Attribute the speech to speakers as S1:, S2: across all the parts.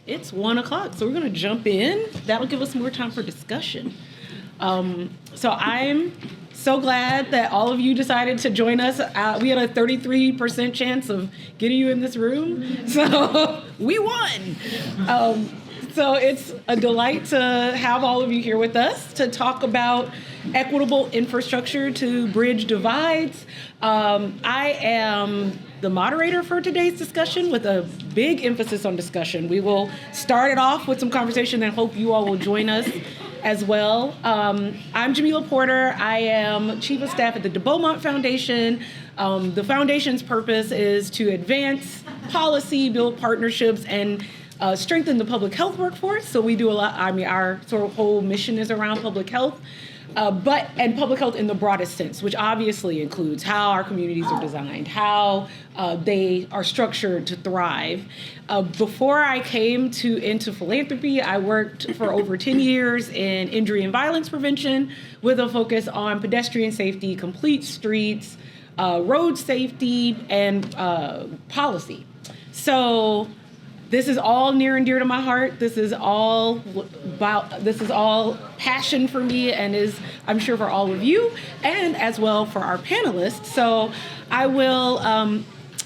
S1: It's 1 o'clock, so we're going to jump in. That'll give us more time for discussion. So I'm so glad that all of you decided to join us. We had a 33% chance of getting you in this room, so we won. So it's a delight to have all of you here with us to talk about equitable infrastructure to bridge divides. I am the moderator for today's discussion with a big emphasis on discussion. We will start it off with some conversation and hope you all will join us as well. I'm Jamila Porter. I am Chief of Staff at the De Beaumont Foundation. The foundation's purpose is to advance policy, build partnerships, and strengthen the public health workforce. So we do a lot. Our sort of whole mission is around public health. And public health in the broadest sense, which obviously includes how our communities are designed, how they are structured to thrive. Before I came into philanthropy, I worked for over 10 years in injury and violence prevention with a focus on pedestrian safety, complete streets, road safety, and policy. So this is all near and dear to my heart. This is all passion for me and is, I'm sure, for all of you and as well for our panelists. So I will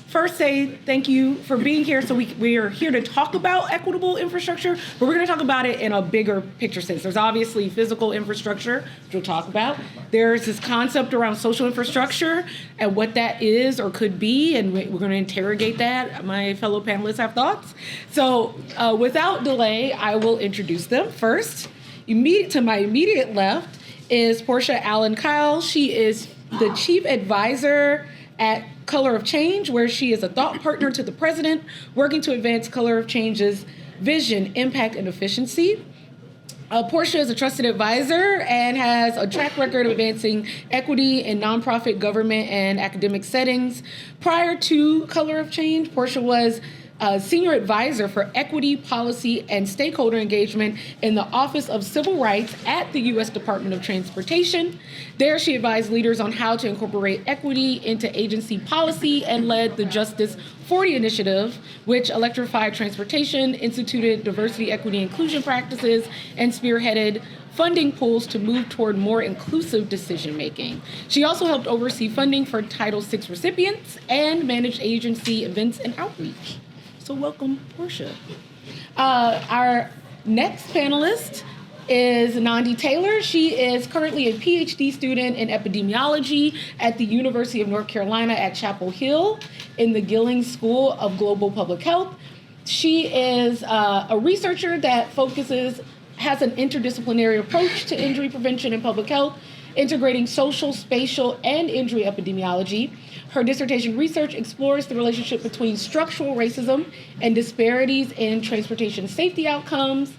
S1: first say thank you for being here. So we are here to talk about equitable infrastructure, but we're going to talk about it in a bigger picture sense. There's obviously physical infrastructure, which we'll talk about. There's this concept around social infrastructure and what that is or could be, and we're going to interrogate that. My fellow panelists have thoughts. So without delay, I will introduce them. First, to my immediate left is Portia Allen Kyle. She is the Chief Advisor at Color of Change, where she is a thought partner to the president, working to advance Color of Change's vision, impact, and efficiency. Portia is a trusted advisor and has a track record of advancing equity in nonprofit, government, and academic settings. Prior to Color of Change, Portia was Senior Advisor for Equity, Policy, and Stakeholder Engagement in the Office of Civil Rights at the U.S. Department of Transportation. There, she advised leaders on how to incorporate equity into agency policy and led the Justice 40 initiative, which electrified transportation, instituted diversity, equity, inclusion practices, and spearheaded funding pools to move toward more inclusive decision-making. She also helped oversee funding for Title VI recipients and managed agency events and outreach. So welcome, Portia. Our next panelist is Nandi Taylor. She is currently a PhD student in epidemiology at the University of North Carolina at Chapel Hill in the Gillings School of Global Public Health. She is a researcher that has an interdisciplinary approach to injury prevention and public health, integrating social, spatial, and injury epidemiology. Her dissertation research explores the relationship between structural racism and disparities in transportation safety outcomes.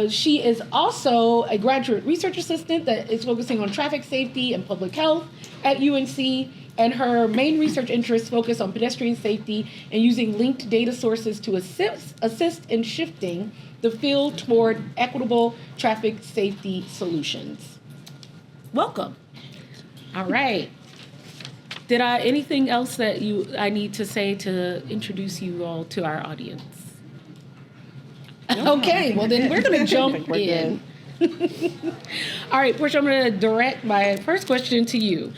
S1: She is also a graduate research assistant that is focusing on traffic safety and public health at UNC, and her main research interests focus on pedestrian safety and using linked data sources to assist in shifting the field toward equitable traffic safety solutions. Welcome. All right. Did anything else that I need to say to introduce you all to our audience? No, okay, well then we're going to jump in. All right, Portia, I'm going to direct my first question to you.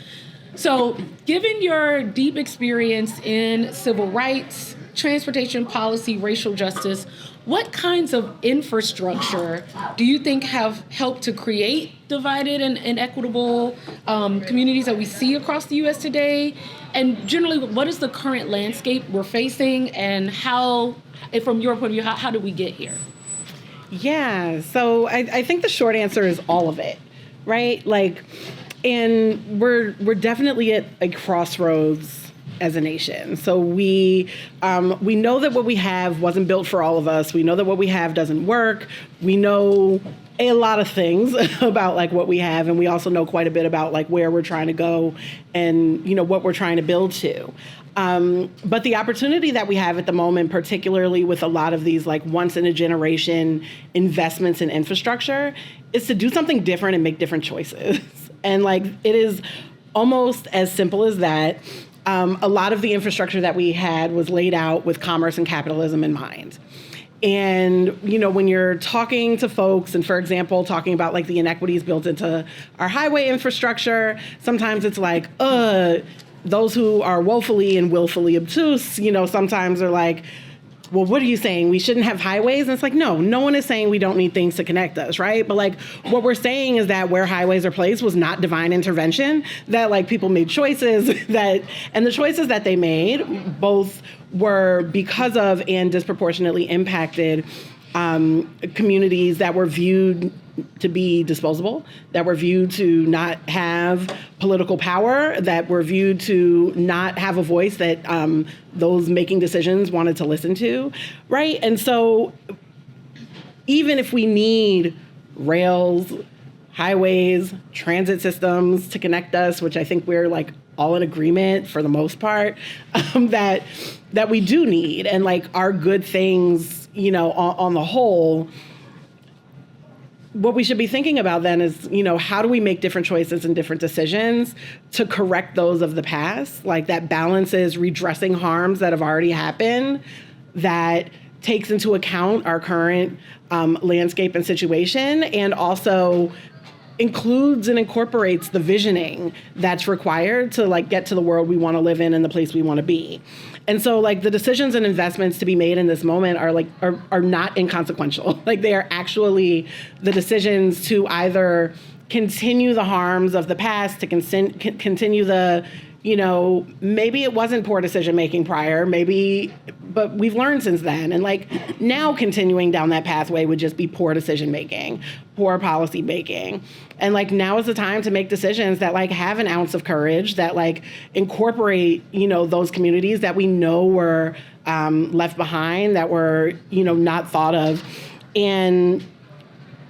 S1: So, given your deep experience in civil rights, transportation policy, racial justice, what kinds of infrastructure do you think have helped to create divided and inequitable communities that we see across the U.S. today? And generally, what is the current landscape we're facing, and how, from your point of view, how did we get here?
S2: Yeah, so I think the short answer is all of it, right? And we're definitely at a crossroads as a nation. So we know that what we have wasn't built for all of us. We know that what we have doesn't work. We know a lot of things about what we have, and we also know quite a bit about where we're trying to go and what we're trying to build to. But the opportunity that we have at the moment, particularly with a lot of these once in a generation investments in infrastructure, is to do something different and make different choices. And it is almost as simple as that. A lot of the infrastructure that we had was laid out with commerce and capitalism in mind. And, when you're talking to folks and, for example, talking about like the inequities built into our highway infrastructure, sometimes it's like, those who are woefully and willfully obtuse, sometimes are like, well, what are you saying? We shouldn't have highways? And it's like, no one is saying we don't need things to connect us, right? But like what we're saying is that where highways are placed was not divine intervention, that like people made choices and the choices that they made both were because of and disproportionately impacted communities that were viewed to be disposable, that were viewed to not have political power, that were viewed to not have a voice that those making decisions wanted to listen to, right? And so even if we need rails, highways, transit systems to connect us, which I think we're like all in agreement for the most part, that we do need and like are good things, on the whole. What we should be thinking about then is, how do we make different choices and different decisions to correct those of the past? Like that balances redressing harms that have already happened, that takes into account our current landscape and situation, and also includes and incorporates the visioning that's required to like get to the world we want to live in and the place we want to be. And so like the decisions and investments to be made in this moment are not inconsequential. Like they are actually the decisions to either continue the harms of the past, to continue the, maybe it wasn't poor decision making prior, but we've learned since then. And like now continuing down that pathway would just be poor decision making, poor policy making. And like now is the time to make decisions that like have an ounce of courage, that like incorporate, those communities that we know were left behind, that were, not thought of, and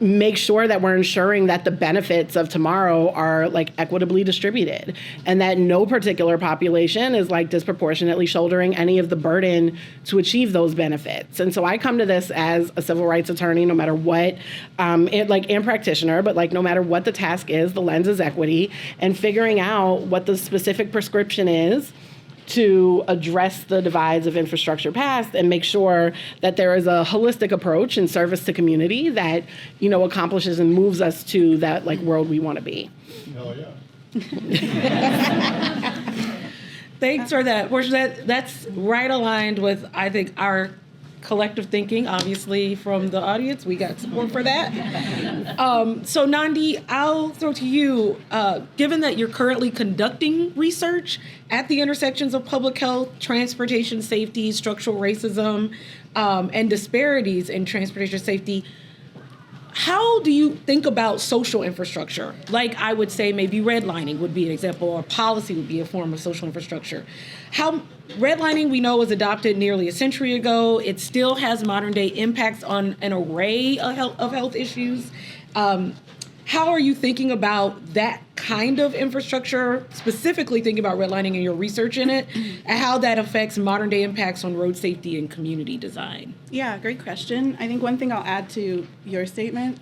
S2: make sure that we're ensuring that the benefits of tomorrow are like equitably distributed and that no particular population is like disproportionately shouldering any of the burden to achieve those benefits. And so I come to this as a civil rights attorney, no matter what, and practitioner, but like no matter what the task is, the lens is equity, and figuring out what the specific prescription is to address the divides of infrastructure past and make sure that there is a holistic approach in service to community that, accomplishes and moves us to that like world we want to be.
S3: Hell yeah.
S1: Thanks for that. That's right aligned with, I think, our collective thinking, obviously, from the audience. We got support for that. So Nandi, I'll throw to you. Given that you're currently conducting research at the intersections of public health, transportation safety, structural racism, and disparities in transportation safety, how do you think about social infrastructure? Like I would say maybe redlining would be an example, or policy would be a form of social infrastructure. How redlining, we know, was adopted nearly a century ago. It still has modern day impacts on an array of health issues. How are you thinking about that kind of infrastructure, specifically thinking about redlining and your research in it, and how that affects modern day impacts on road safety and community design?
S4: Yeah, great question. I think one thing I'll add to your statement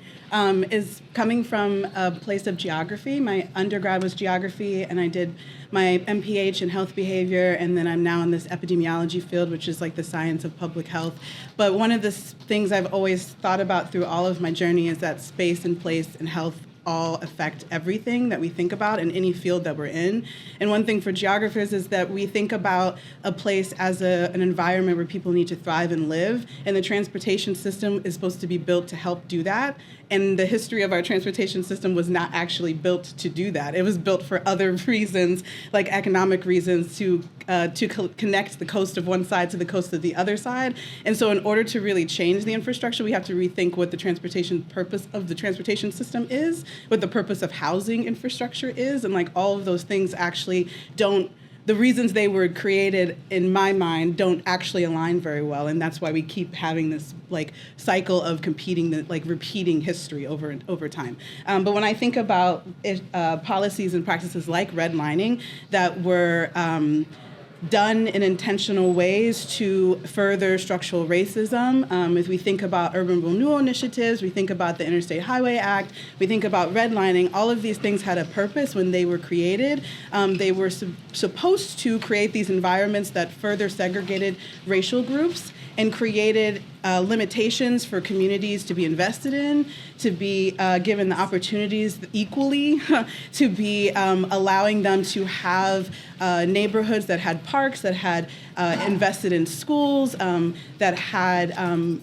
S4: is coming from a place of geography. My undergrad was geography, and I did my MPH in health behavior, and then I'm now in this epidemiology field, which is like the science of public health. But one of the things I've always thought about through all of my journey is that space and place and health all affect everything that we think about in any field that we're in. And one thing for geographers is that we think about a place as an environment where people need to thrive and live, and the transportation system is supposed to be built to help do that. And the history of our transportation system was not actually built to do that. It was built for other reasons, like economic reasons, to connect the coast of one side to the coast of the other side. And so in order to really change the infrastructure, we have to rethink what the transportation purpose of the transportation system is, what the purpose of housing infrastructure is, and like all of those things actually don't, the reasons they were created, in my mind, don't actually align very well, and that's why we keep having this like cycle of repeating history over time. But when I think about policies and practices like redlining that were done in intentional ways to further structural racism. As we think about urban renewal initiatives, we think about the Interstate Highway Act, we think about redlining, all of these things had a purpose when they were created. They were supposed to create these environments that further segregated racial groups. and created limitations for communities to be invested in, to be given the opportunities equally, to be allowing them to have neighborhoods that had parks, that had invested in schools, that had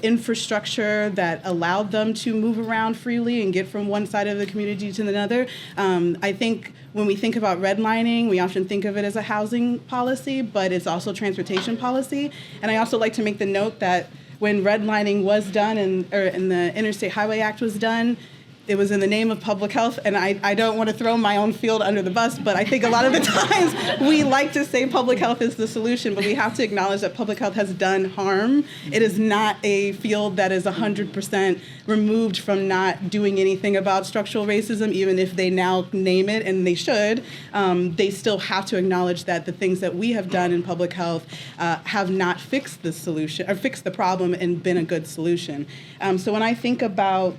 S4: infrastructure that allowed them to move around freely and get from one side of the community to another. I think when we think about redlining, we often think of it as a housing policy, but it's also transportation policy. And I also like to make the note that when redlining was done and the Interstate Highway Act was done, it was in the name of public health, and I don't want to throw my own field under the bus, but I think a lot of the times we like to say public health is the solution, but we have to acknowledge that public health has done harm. It is not a field that is 100% removed from not doing anything about structural racism, even if they now name it, and they should. They still have to acknowledge that the things that we have done in public health have not fixed the solution, or fixed the problem and been a good solution. So when I think about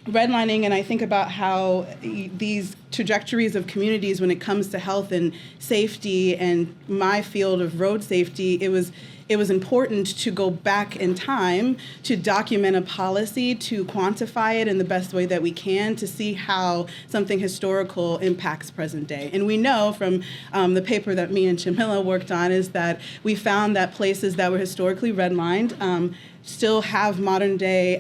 S4: redlining, and I think about how these trajectories of communities when it comes to health and safety and my field of road safety, it was important to go back in time to document a policy, to quantify it in the best way that we can, to see how something historical impacts present day. And we know from the paper that me and Jamila worked on is that we found that places that were historically redlined still have modern day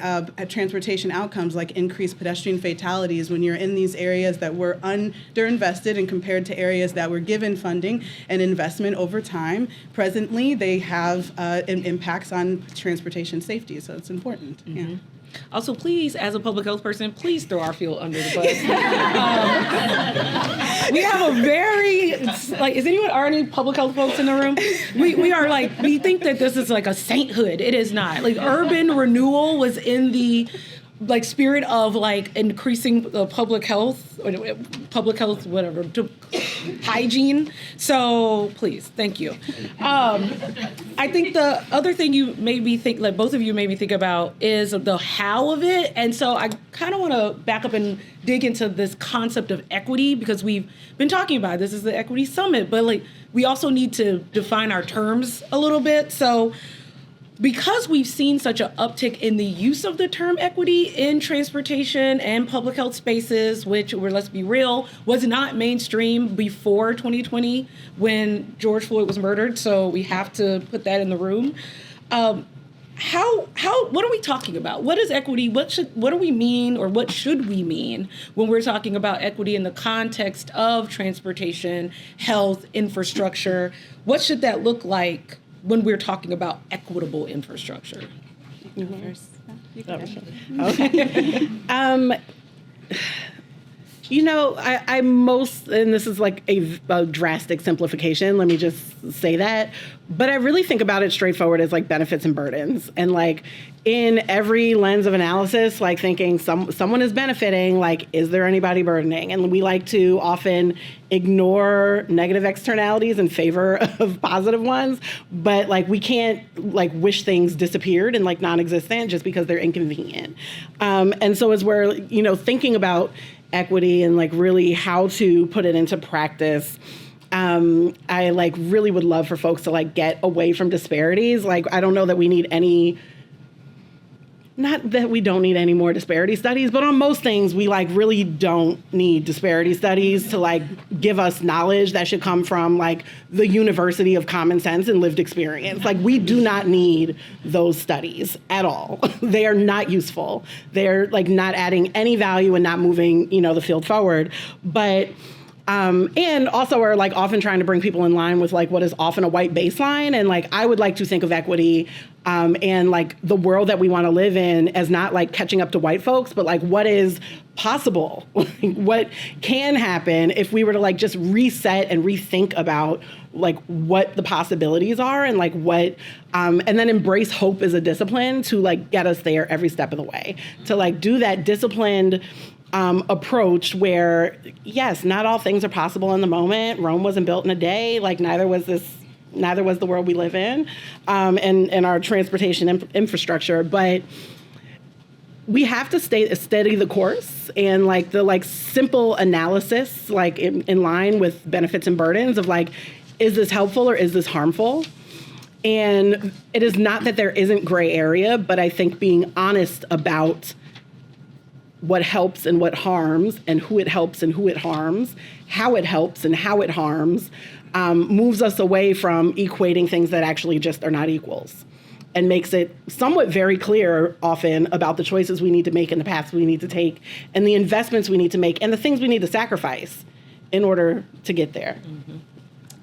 S4: transportation outcomes like increased pedestrian fatalities when you're in these areas that were underinvested and compared to areas that were given funding and investment over time. Presently, they have impacts on transportation safety, so it's important.
S1: Mm-hmm. Yeah. Also, please, as a public health person, please throw our field under the bus. We have a very, are any public health folks in the room? We think that this is like a sainthood. It is not. Like, urban renewal was in the spirit of increasing public health, whatever, hygiene. So please, thank you. I think the other thing you made me think, both of you made me think about, is the how of it. And so I kind of want to back up and dig into this concept of equity, because we've been talking about it. This is the Equity Summit, but we also need to define our terms a little bit. So because we've seen such an uptick in the use of the term equity in transportation and public health spaces, which, let's be real, was not mainstream before 2020 when George Floyd was murdered. So we have to put that in the room. What are we talking about? What is equity? What do we mean, or what should we mean when we're talking about equity in the context of transportation, health, infrastructure? What should that look like when we're talking about equitable infrastructure?
S4: Okay.
S2: I most, and this is a drastic simplification, let me just say that, but I really think about it straightforward as benefits and burdens. And in every lens of analysis, thinking someone is benefiting, is there anybody burdening? And we like to often ignore negative externalities in favor of positive ones, but we can't wish things disappeared and non-existent just because they're inconvenient. And so as we're, thinking about equity and really how to put it into practice, I really would love for folks to get away from disparities. I don't know that we need any, not that we don't need any more disparity studies, but on most things we really don't need disparity studies to give us knowledge that should come from the University of Common Sense and lived experience. We do not need those studies at all. They are not useful. They're not adding any value and not moving the field forward. But and also are often trying to bring people in line with what is often a white baseline. And I would like to think of equity and the world that we want to live in as not catching up to white folks, but what is possible, what can happen if we were to just reset and rethink about what the possibilities are and what and then embrace hope as a discipline to get us there every step of the way, to do that disciplined approach where, yes, not all things are possible in the moment. Rome wasn't built in a day. Neither was the world we live in, and our transportation infrastructure. But we have to steady the course, and the simple analysis, in line with benefits and burdens of is this helpful or is this harmful? And it is not that there isn't gray area, but I think being honest about what helps and what harms, and who it helps and who it harms, how it helps and how it harms, moves us away from equating things that actually just are not equals, and makes it somewhat very clear often about the choices we need to make and the paths we need to take and the investments we need to make and the things we need to sacrifice in order to get there.
S4: Mm-hmm.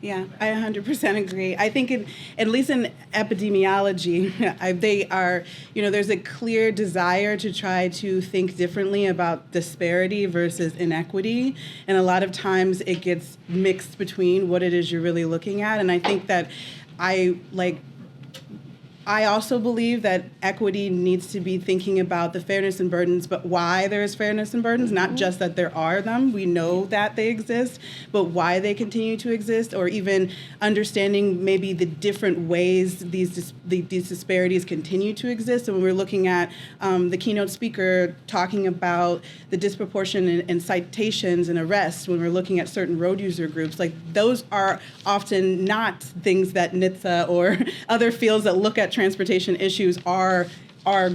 S4: Yeah, I 100% agree. I think at least in epidemiology, they are, there's a clear desire to try to think differently about disparity versus inequity. And a lot of times it gets mixed between what it is you're really looking at. And I think that I also believe that equity needs to be thinking about the fairness and burdens, but why there is fairness and burdens, not just that there are them. We know that they exist, but why they continue to exist, or even understanding maybe the different ways these disparities continue to exist. And when we're looking at the keynote speaker talking about the disproportion in citations and arrests, when we're looking at certain road user groups, like those are often not things that NHTSA or other fields that look at transportation issues are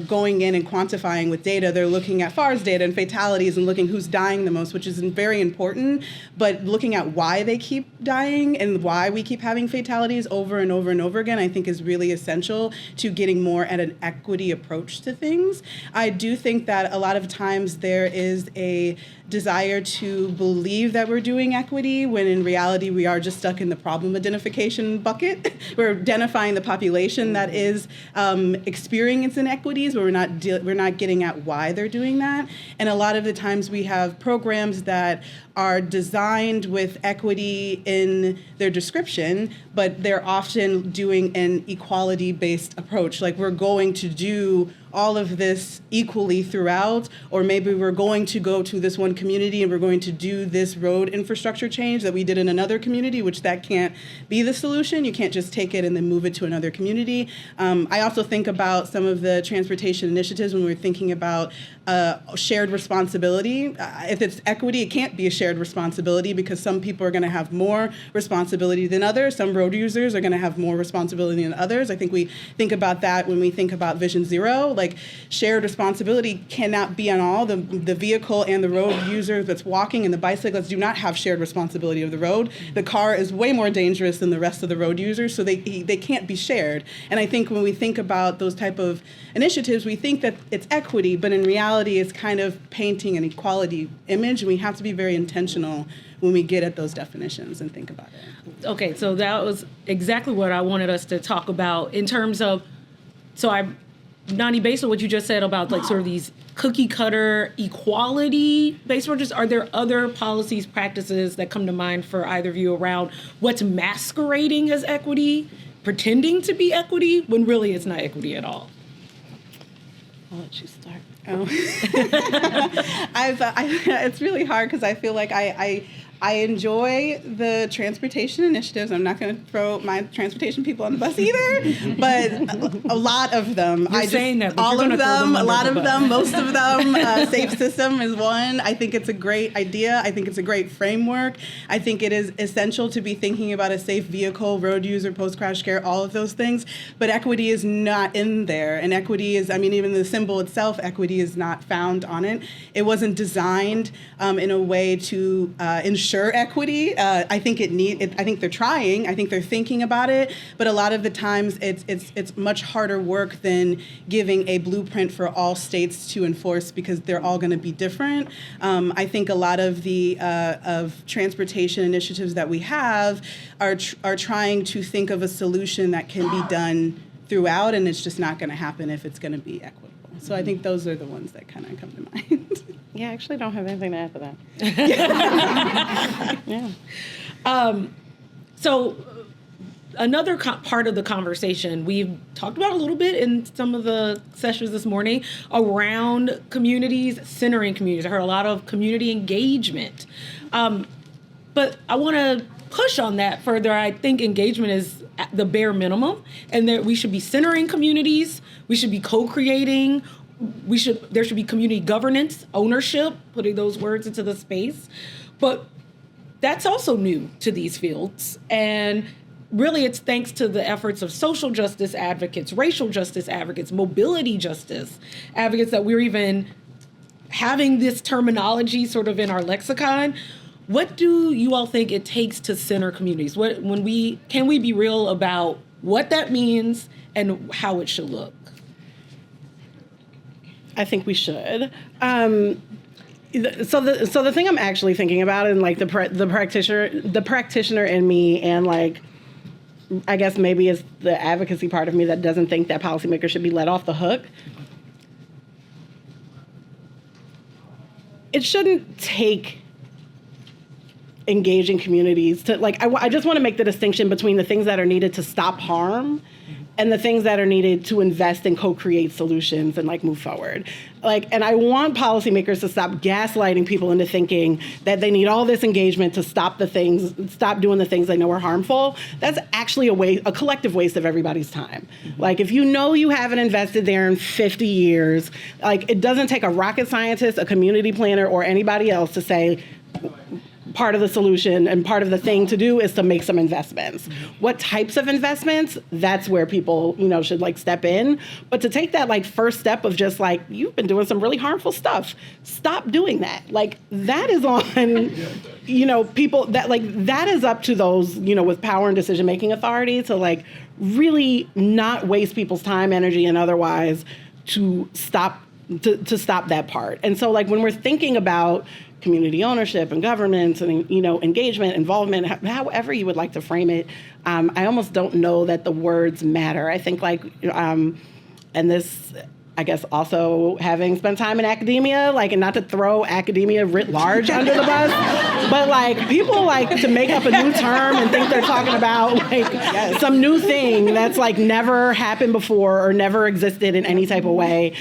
S4: going in and quantifying with data. They're looking at FARS data and fatalities and looking who's dying the most, which is very important, but looking at why they keep dying and why we keep having fatalities over and over and over again, I think is really essential to getting more at an equity approach to things. I do think that a lot of times there is a desire to believe that we're doing equity when in reality we are just stuck in the problem identification bucket. We're identifying the population that is experiencing inequities, but we're not getting at why they're doing that. And a lot of the times we have programs that are designed with equity in their description, but they're often doing an equality-based approach. Like, we're going to do all of this equally throughout, or maybe we're going to go to this one community and we're going to do this road infrastructure change that we did in another community, which that can't be the solution. You can't just take it and then move it to another community. I also think about some of the transportation initiatives when we're thinking about shared responsibility. If it's equity, it can't be a shared responsibility because some people are going to have more responsibility than others. Some road users are going to have more responsibility than others. I think we think about that when we think about Vision Zero. Like, shared responsibility cannot be on all. The vehicle and the road user that's walking and the bicyclists do not have shared responsibility of the road. The car is way more dangerous than the rest of the road users, so they can't be shared. And I think when we think about those type of initiatives, we think that it's equity, but in reality, it's kind of painting an equality image, and we have to be very intentional when we get at those definitions and think about it.
S1: Okay, so that was exactly what I wanted us to talk about in terms of, Nani, based on what you just said about like sort of these cookie cutter equality based approaches, are there other policies, practices that come to mind for either of you around what's masquerading as equity, pretending to be equity, when really it's not equity at all?
S2: I'll let you start.
S4: Oh. It's really hard because I feel like I enjoy the transportation initiatives. I'm not going to throw my transportation people on the bus either, but a lot of them.
S1: You're saying that, but
S4: all
S1: you're
S4: of them, a lot of
S1: bus.
S4: them, most of them. Safe System is one. I think it's a great idea. I think it's a great framework. I think it is essential to be thinking about a safe vehicle, road user, post-crash care, all of those things. But equity is not in there. And equity is, even the symbol itself, equity is not found on it. It wasn't designed in a way to ensure equity. I think I think they're trying. I think they're thinking about it. But a lot of the times, it's much harder work than giving a blueprint for all states to enforce because they're all going to be different. I think a lot of the of transportation initiatives that we have are trying to think of a solution that can be done throughout, and it's just not going to happen if it's going to be equitable. So I think those are the ones that kind of come to mind.
S2: Yeah, I actually don't have anything to add to that. Yeah.
S1: So another part of the conversation we've talked about a little bit in some of the sessions this morning around communities, centering communities. I heard a lot of community engagement. But I want to push on that further. I think engagement is at the bare minimum, and that we should be centering communities. We should be co-creating. There should be community governance, ownership, putting those words into the space. But that's also new to these fields. And really it's thanks to the efforts of social justice advocates, racial justice advocates, mobility justice advocates that we're even having this terminology sort of in our lexicon. What do you all think it takes to center communities? Can we be real about what that means and how it should look?
S2: I think we should. So the thing I'm actually thinking about, and like the practitioner in me, and like I guess maybe it's the advocacy part of me that doesn't think that policymakers should be let off the hook. It shouldn't take engaging communities to like. I just want to make the distinction between the things that are needed to stop harm and the things that are needed to invest and co-create solutions and like move forward. And I want policymakers to stop gaslighting people into thinking that they need all this engagement to stop doing the things they know are harmful. That's actually a collective waste of everybody's time. Like if you know you haven't invested there in 50 years, like it doesn't take a rocket scientist, a community planner, or anybody else to say, part of the solution and part of the thing to do is to make some investments. What types of investments? That's where people, should like step in. But to take that like first step of just like, you've been doing some really harmful stuff. Stop doing that. Like that is on, people that is up to those, with power and decision-making authority to like really not waste people's time, energy, and otherwise to stop that part. And so like when we're thinking about community ownership and governance and, engagement, involvement, however you would like to frame it, I almost don't know that the words matter. I think and this, I guess also having spent time in academia, and not to throw academia writ large under the bus, but people like to make up a new term and think they're talking about some new thing that's never happened before or never existed in any type of way.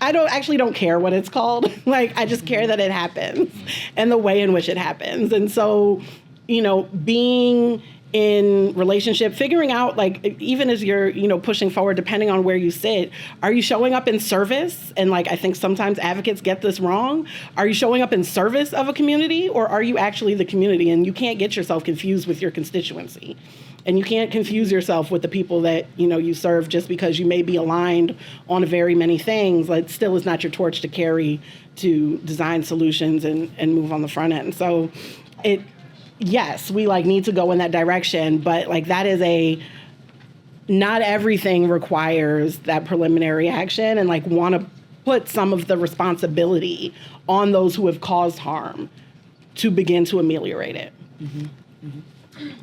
S2: I don't care what it's called. I just care that it happens and the way in which it happens. And so, being in relationship, figuring out even as you're, pushing forward, depending on where you sit, are you showing up in service? And I think sometimes advocates get this wrong. Are you showing up in service of a community, or are you actually the community? And you can't get yourself confused with your constituency. And you can't confuse yourself with the people that, you serve just because you may be aligned on very many things. It still is not your torch to carry to design solutions and move on the front end. So yes, we need to go in that direction, but that is not everything requires that preliminary action, and want to put some of the responsibility on those who have caused harm to begin to ameliorate it. Mm-hmm. Mm-hmm.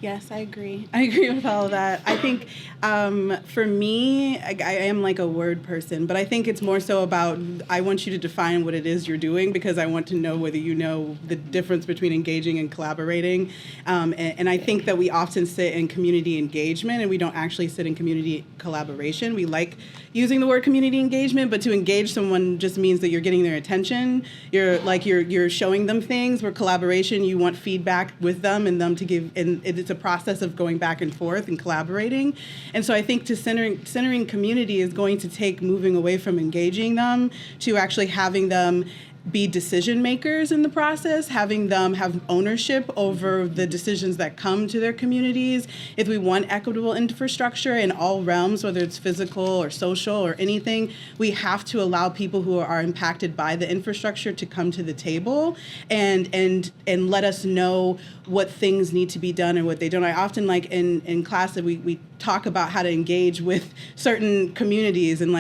S4: Yes, I agree. I agree with all of that. I think for me, I am a word person, but I think it's more so about I want you to define what it is you're doing, because I want to know whether you know the difference between engaging and collaborating. And I think that we often sit in community engagement and we don't actually sit in community collaboration. We like using the word community engagement, but to engage someone just means that you're getting their attention. You're showing them things. Where collaboration, you want feedback with them and them to give, and it's a process of going back and forth and collaborating. And so I think centering community is going to take moving away from engaging them to actually having them be decision makers in the process, having them have ownership over the decisions that come to their communities. If we want equitable infrastructure in all realms, whether it's physical or social or anything, we have to allow people who are impacted by the infrastructure to come to the table and let us know what things need to be done and what they don't. I often in class that we talk about how to engage with certain communities, and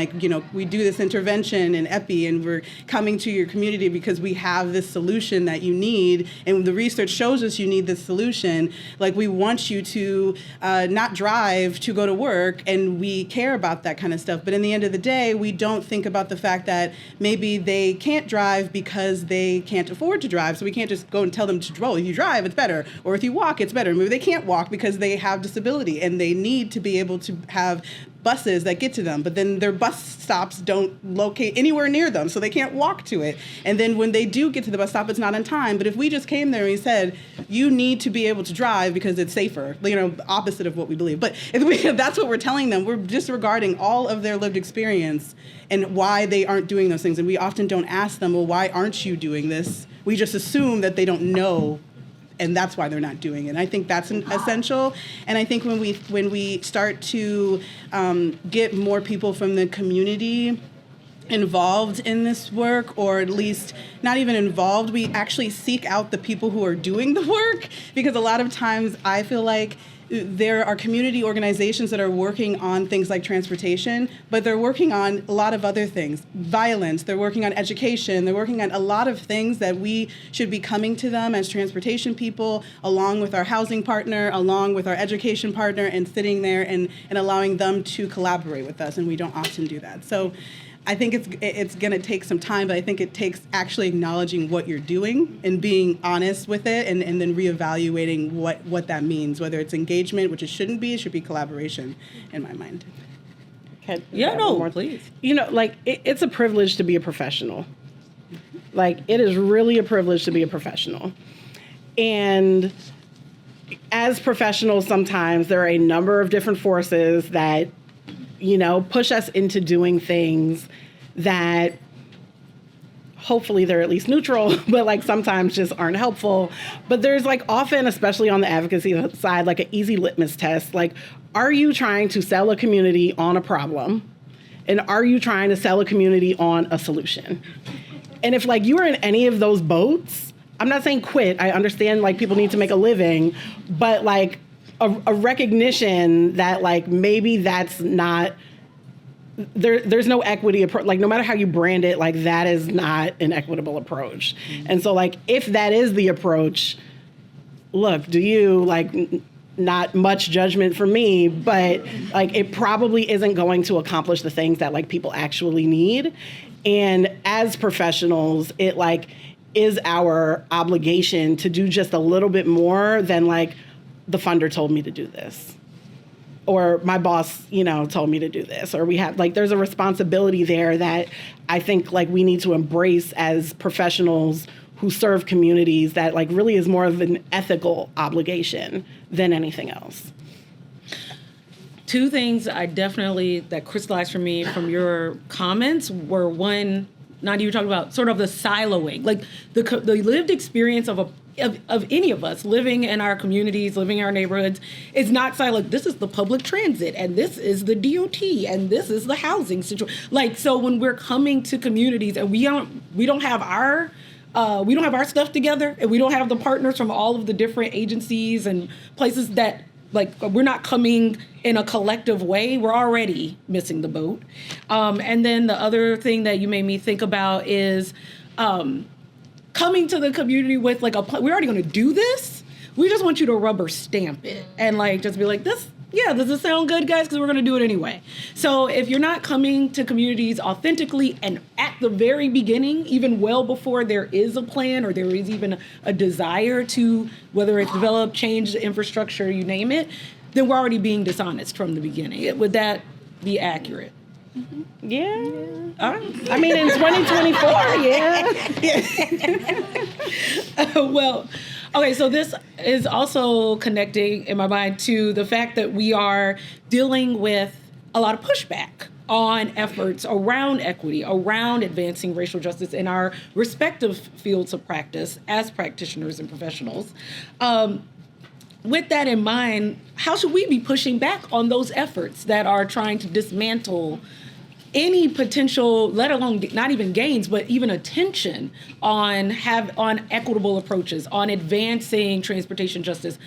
S4: we do this intervention in EPI, and we're coming to your community because we have this solution that you need, and the research shows us you need this solution. We want you to not drive to go to work, and we care about that kind of stuff. But in the end of the day, we don't think about the fact that maybe they can't drive because they can't afford to drive. So we can't just go and tell them to drive. If you drive, it's better. Or if you walk, it's better. Maybe they can't walk because they have disability and they need to be able to have buses that get to them, but then their bus stops don't locate anywhere near them, so they can't walk to it. And then when they do get to the bus stop, it's not on time. But if we just came there and we said, you need to be able to drive because it's safer, opposite of what we believe. But if that's what we're telling them, we're disregarding all of their lived experience and why they aren't doing those things. And we often don't ask them, well, why aren't you doing this? We just assume that they don't know and that's why they're not doing it. And I think that's essential. And I think when we start to get more people from the community involved in this work, or at least not even involved, we actually seek out the people who are doing the work, because a lot of times I feel like there are community organizations that are working on things like transportation, but they're working on a lot of other things. Violence, they're working on education, they're working on a lot of things that we should be coming to them as transportation people, along with our housing partner, along with our education partner, and sitting there and allowing them to collaborate with us, and we don't often do that. So I think it's going to take some time, but I think it takes actually acknowledging what you're doing and being honest with it, and then reevaluating what that means, whether it's engagement, which it shouldn't be, it should be collaboration in my mind.
S1: Yeah, no, please.
S2: You know, like, it's a privilege to be a professional. Like, it is really a privilege to be a professional. And as professionals, sometimes there are a number of different forces that, you know, push us into doing things that hopefully they're at least neutral, but like sometimes just aren't helpful. But there's like often, especially on the advocacy side, like an easy litmus test. Like, are you trying to sell a community on a problem? And are you trying to sell a community on a solution? And if like you are in any of those boats, I'm not saying quit. I understand like people need to make a living, but like a recognition that like maybe that's not, there's no equity approach. Like, no matter how you brand it, like that is not an equitable approach. And so like, if that is the approach, look, do you like, not much judgment for me, but like it probably isn't going to accomplish the things that like people actually need. And as professionals, it like is our obligation to do just a little bit more than like, the funder told me to do this, or my boss, you know, told me to do this, or we have like, there's a responsibility there that I think like we need to embrace as professionals who serve communities, that like really is more of an ethical obligation than anything else.
S1: Two things that crystallized for me from your comments were, one, Nadia, you were talking about sort of the siloing, like the lived experience of any of us living in our communities, living in our neighborhoods, is not siloed. This is the public transit, and this is the DOT, and this is the housing situation. Like, so when we're coming to communities and we don't have our stuff together, and we don't have the partners from all of the different agencies and places that, like, we're not coming in a collective way, we're already missing the boat. And then the other thing that you made me think about is coming to the community with like we're already going to do this. We just want you to rubber stamp it and like just be like, does this sound good, guys? Because we're going to do it anyway. So if you're not coming to communities authentically and at the very beginning, even well before there is a plan or there is even a desire to, whether it's develop, change the infrastructure, you name it, then we're already being dishonest from the beginning. Would that be accurate?
S2: Mm-hmm. Yeah. I mean, in 2024, yeah.
S1: Well, okay, so this is also connecting in my mind to the fact that we are dealing with a lot of pushback on efforts around equity, around advancing racial justice in our respective fields of practice as practitioners and professionals. With that in mind, how should we be pushing back on those efforts that are trying to dismantle any potential, let alone not even gains, but even attention on equitable approaches, on advancing transportation justice?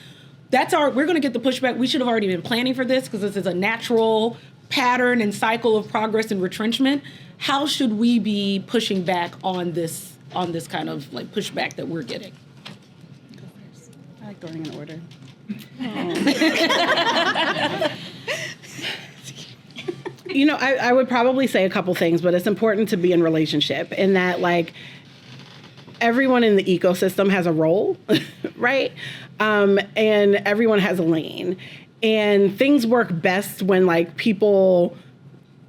S1: We're going to get the pushback. We should have already been planning for this, because this is a natural pattern and cycle of progress and retrenchment. How should we be pushing back on this kind of like pushback that we're getting?
S4: I like going in order.
S2: You know, I would probably say a couple things, but it's important to be in relationship, in that like everyone in the ecosystem has a role, right? And everyone has a lane, and things work best when like people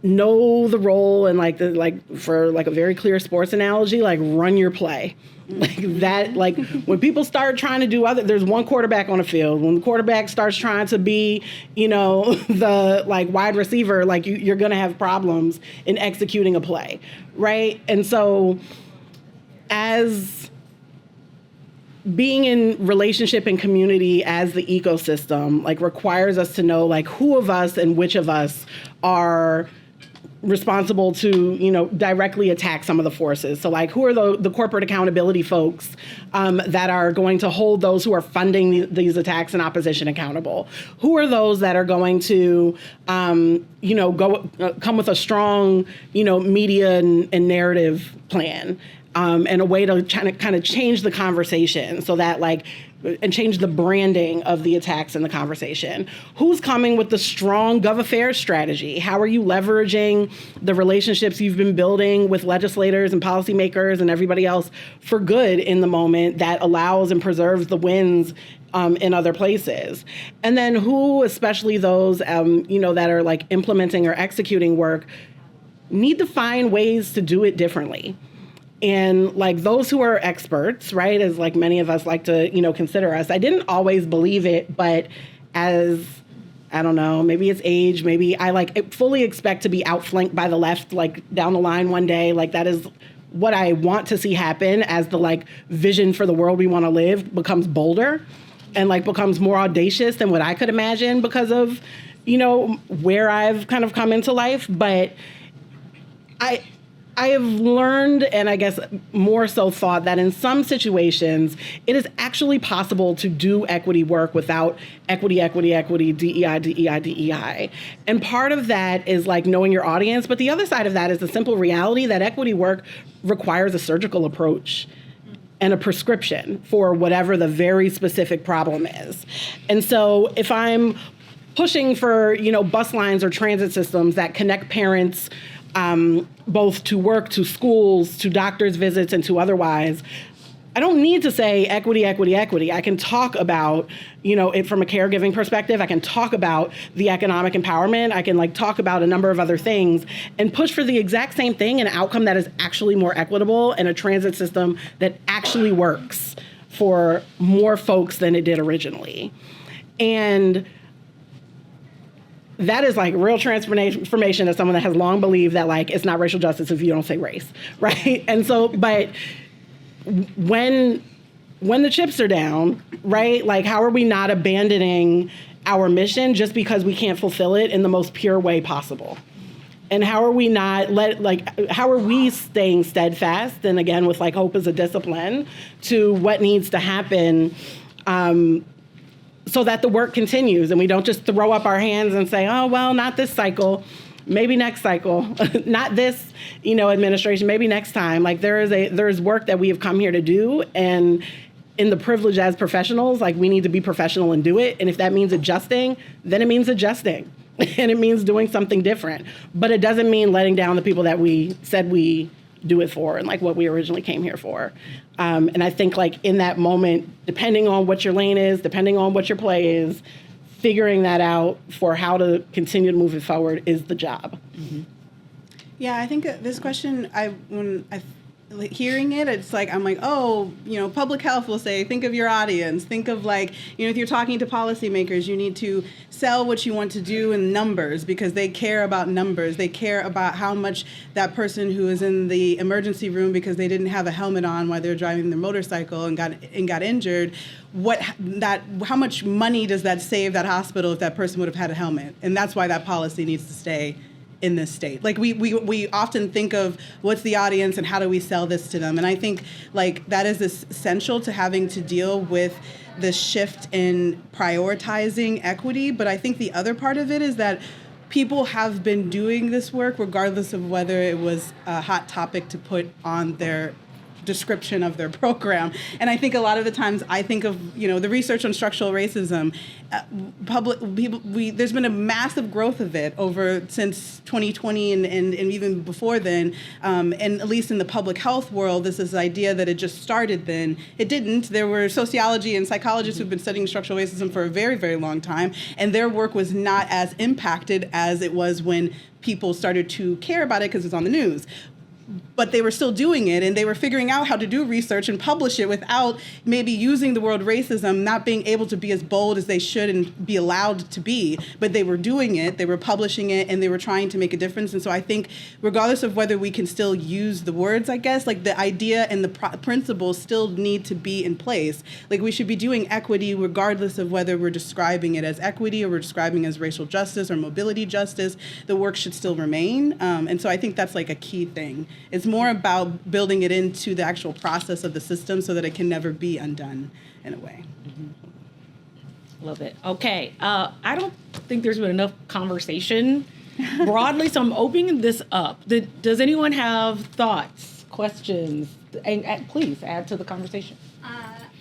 S2: know the role, and for a very clear sports analogy, like run your play. Like that, like when people start trying to do there's one quarterback on the field. When the quarterback starts trying to be, you know, the like wide receiver, like you're going to have problems in executing a play, right? And so as being in relationship and community as the ecosystem, like, requires us to know, like, who of us and which of us are responsible to, directly attack some of the forces. So, like, who are the corporate accountability folks that are going to hold those who are funding these attacks and opposition accountable? Who are those that are going to, come with a strong, media and narrative plan? And a way to kind of change the conversation so that, like, and change the branding of the attacks in the conversation. Who's coming with the strong gov affairs strategy? How are you leveraging the relationships you've been building with legislators and policymakers and everybody else for good in the moment that allows and preserves the wins in other places? And then who, especially those, that are, like, implementing or executing work, need to find ways to do it differently. And, like, those who are experts, right, as, like, many of us like to, consider us, I didn't always believe it, but as, I don't know, maybe it's age, maybe I, like, fully expect to be outflanked by the left, like, down the line one day. Like, that is what I want to see happen as the, like, vision for the world we want to live becomes bolder and, like, becomes more audacious than what I could imagine because of, where I've kind of come into life. But I have learned, and I guess more so thought, that in some situations, it is actually possible to do equity work without equity, DEI, DEI, DEI. And part of that is, like, knowing your audience, but the other side of that is the simple reality that equity work requires a surgical approach and a prescription for whatever the very specific problem is. And so if I'm pushing for, bus lines or transit systems that connect parents both to work, to schools, to doctor's visits, and to otherwise, I don't need to say equity, equity, equity. I can talk about, it from a caregiving perspective. I can talk about the economic empowerment. I can, like, talk about a number of other things and push for the exact same thing, an outcome that is actually more equitable and a transit system that actually works for more folks than it did originally. And that is, like, real transformation as someone that has long believed that, like, it's not racial justice if you don't say race, right? And so, but when the chips are down, right, like, how are we not abandoning our mission just because we can't fulfill it in the most pure way possible? And how are we not how are we staying steadfast, and again, with, like, hope as a discipline, to what needs to happen so that the work continues and we don't just throw up our hands and say, oh, well, not this cycle, maybe next cycle, not this, administration, maybe next time. Like, there is work that we have come here to do, and in the privilege as professionals, like, we need to be professional and do it. And if that means adjusting, then it means adjusting and it means doing something different. But it doesn't mean letting down the people that we said we do it for and, like, what we originally came here for. And I think, like, in that moment, depending on what your lane is, depending on what your play is, figuring that out for how to continue to move it forward is the job.
S4: Mm-hmm. Yeah, I think this question, hearing it, it's like, I'm like, oh, public health will say, think of your audience. Think of, like, if you're talking to policymakers, you need to sell what you want to do in numbers because they care about numbers. They care about how much that person who is in the emergency room because they didn't have a helmet on while they were driving their motorcycle and got injured. How much money does that save that hospital if that person would have had a helmet? And that's why that policy needs to stay in this state. Like, we often think of what's the audience and how do we sell this to them. And I think, like, that is essential to having to deal with the shift in prioritizing equity. But I think the other part of it is that people have been doing this work regardless of whether it was a hot topic to put on their description of their program. And I think a lot of the times I think of, the research on structural racism, there's been a massive growth of it since 2020 and even before then. And at least in the public health world, this idea that it just started then. It didn't. There were sociology and psychologists who've been studying structural racism for a very, very long time, and their work was not as impacted as it was when people started to care about it because it's on the news. but they were still doing it, and they were figuring out how to do research and publish it without maybe using the word racism, not being able to be as bold as they should and be allowed to be, but they were doing it, they were publishing it, and they were trying to make a difference. And so I think regardless of whether we can still use the words, I guess, like the idea and the principles still need to be in place. Like we should be doing equity regardless of whether we're describing it as equity or we're describing it as racial justice or mobility justice. The work should still remain. And so I think that's like a key thing. It's more about building it into the actual process of the system so that it can never be undone in a way.
S1: Love it. Okay. I don't think there's been enough conversation broadly, so I'm opening this up. Does anyone have thoughts, questions? And please add to the conversation.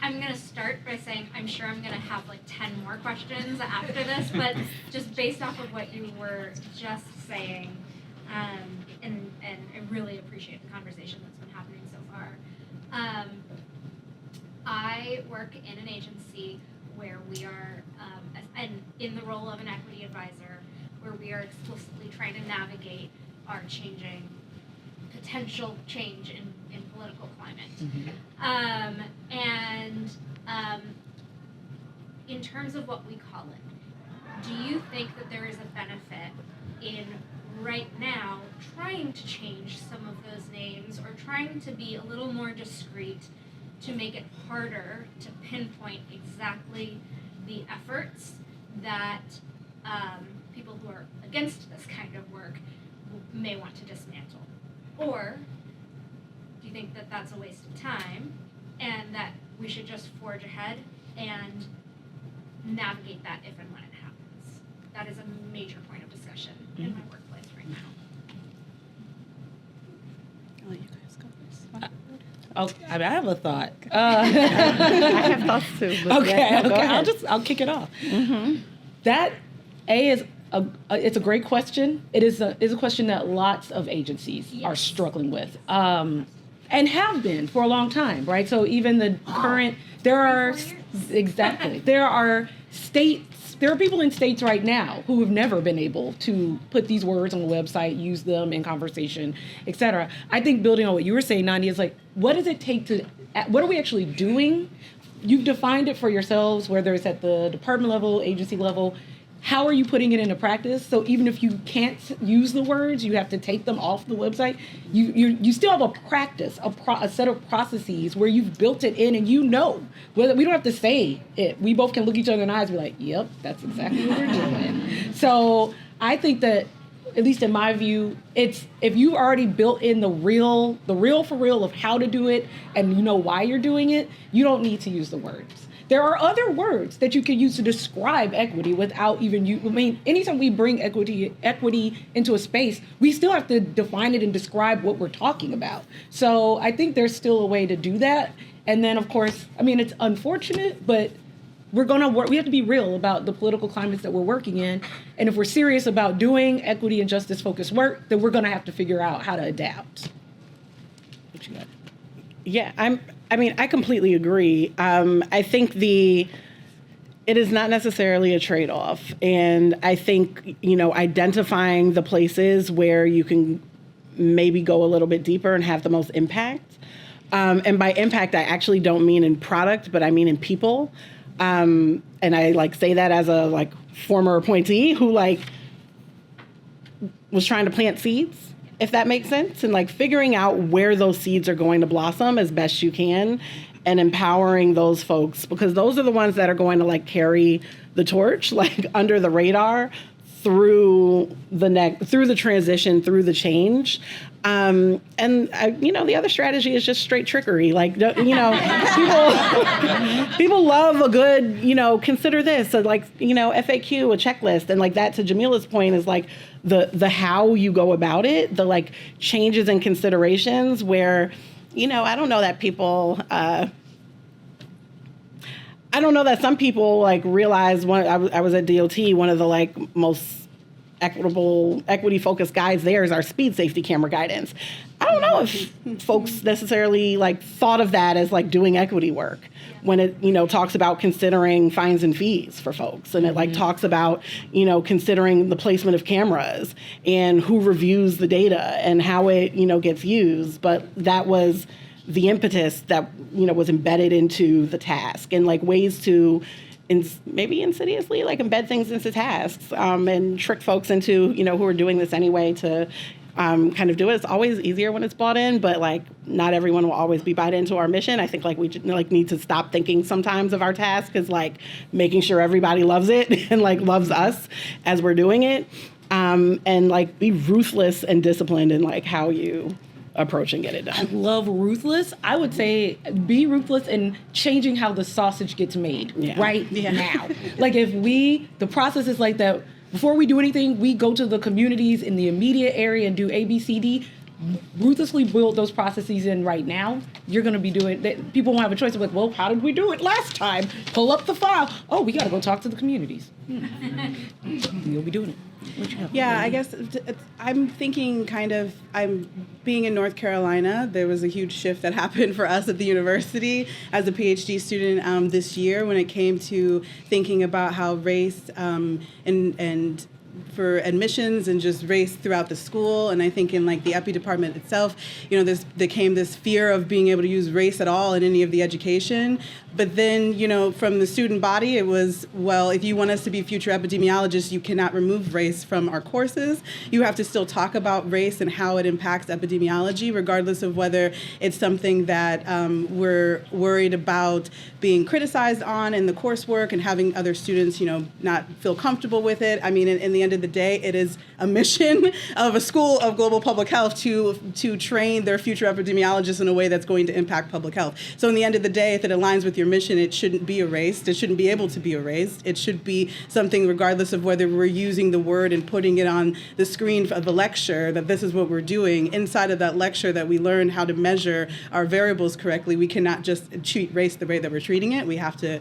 S3: I'm going to start by saying I'm sure I'm going to have like 10 more questions after this, but just based off of what you were just saying, and I really appreciate the conversation that's been happening so far. I work in an agency where we are, and in the role of an equity advisor, where we are explicitly trying to navigate our changing, potential change in political climate. In terms of what we call it, do you think that there is a benefit in right now trying to change some of those names or trying to be a little more discreet to make it harder to pinpoint exactly the efforts that people who are against this kind of work may want to dismantle? Or do you think that that's a waste of time and that we should just forge ahead and navigate that if and when it happens? That is a major point of discussion in my workplace right now.
S4: I'll let you guys go first.
S1: Okay, I have a thought.
S2: I have thoughts too. But
S1: Okay,
S2: yeah, no, go
S1: okay.
S2: ahead.
S1: I'll kick it off. That is it's a great question. It is a question that lots of agencies are struggling with, and have been for a long time, right? So even the current, there are exactly there are states. There are people in states right now who have never been able to put these words on a website, use them in conversation, et cetera. I think building on what you were saying, Nandi, is like, what does it take to, what are we actually doing? You've defined it for yourselves, whether it's at the department level, agency level. How are you putting it into practice? So even if you can't use the words, you have to take them off the website. You still have a practice, a set of processes where you've built it in, and you know whether we don't have to say it. We both can look each other in the eyes and be like, "Yep, that's exactly what we're doing." So I think that, at least in my view, it's if you already built in the real for real of how to do it, and you know why you're doing it, you don't need to use the words. There are other words that you can use to describe equity without even you. I mean, anytime we bring equity into a space, we still have to define it and describe what we're talking about. So I think there's still a way to do that. And then, of course, I mean, it's unfortunate, but we're gonna work. We have to be real about the political climates that we're working in. And if we're serious about doing equity and justice focused work, then we're gonna have to figure out how to adapt. What you got?
S2: Yeah, I completely agree. I think it is not necessarily a trade-off. And I think, identifying the places where you can maybe go a little bit deeper and have the most impact. And by impact, I actually don't mean in product, but I mean in people. And I say that as a former appointee who was trying to plant seeds, if that makes sense, and figuring out where those seeds are going to blossom as best you can, and empowering those folks, because those are the ones that are going to carry the torch under the radar through the transition, through the change. The other strategy is just straight trickery. People love a good, consider this, FAQ, a checklist. And that, to Jamila's point, is the how you go about it, the changes and considerations where, I don't know that people, I don't know that some people realize I was at DOT, one of the most equity focused guides there is our speed safety camera guidance. I don't know if folks necessarily like thought of that as like doing equity work when it, talks about considering fines and fees for folks. And it like talks about, considering the placement of cameras and who reviews the data and how it, gets used. But that was the impetus that, was embedded into the task, and like ways to maybe insidiously like embed things into tasks and trick folks into, who are doing this anyway to kind of do it. It's always easier when it's bought in, but like not everyone will always be bought into our mission. I think like we like need to stop thinking sometimes of our task as like making sure everybody loves it and like loves us as we're doing it, and like be ruthless and disciplined in like how you approach and get it
S1: I
S2: done.
S1: love ruthless. I would say be ruthless in changing how the sausage gets made right now. Like if the process is like that, before we do anything, we go to the communities in the immediate area and do A, B, C, D. Ruthlessly build those processes in right now. You're going to be doing that. People won't have a choice of like, well, how did we do it last time? Pull up the file. Oh, we got to go talk to the communities. You'll be doing it.
S4: Yeah, I guess I'm thinking I'm being in North Carolina. There was a huge shift that happened for us at the university as a PhD student this year when it came to thinking about how race and for admissions and just race throughout the school. And I think in like the epi department itself, there came this fear of being able to use race at all in any of the education. But then, from the student body, it was, well, if you want us to be future epidemiologists, you cannot remove race from our courses. You have to still talk about race and how it impacts epidemiology, regardless of whether it's something that we're worried about being criticized on in the coursework and having other students, not feel comfortable with it. I mean, in the end of the day, it is a mission of a school of global public health to train their future epidemiologists in a way that's going to impact public health. So in the end of the day, if it aligns with your mission, it shouldn't be erased. It shouldn't be able to be erased. It should be something, regardless of whether we're using the word and putting it on the screen of the lecture, that this is what we're doing. Inside of that lecture, that we learn how to measure our variables correctly. We cannot just treat race the way that we're treating it. We have to